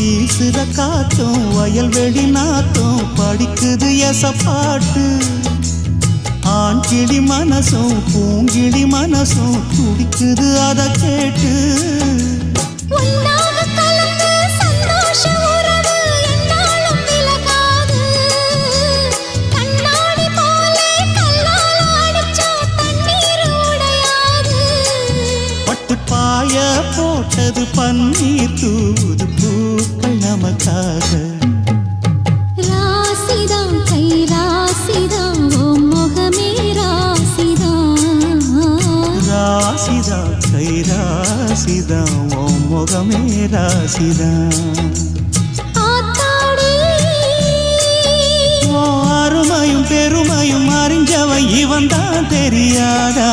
வீசுற காத்தும் வயல்வெளி நாத்தும் படிக்குது எசப்பாட்டு ஆண் கிளி மனசும் பூங்கிளி மனசும் துடிக்குது அதை கேட்டு பாய போட்டது பன்னீர் தூது பூக்கள் நமக்காக ராசிதான் கை ராசிதான் ஓ முகமே ராசிதான் ராசிதான் கை ராசிதான் ஓ முகமே ராசிதான் ஓ அருமையும் பெருமையும் அறிஞ்சவன் இவன் தான் தெரியாதா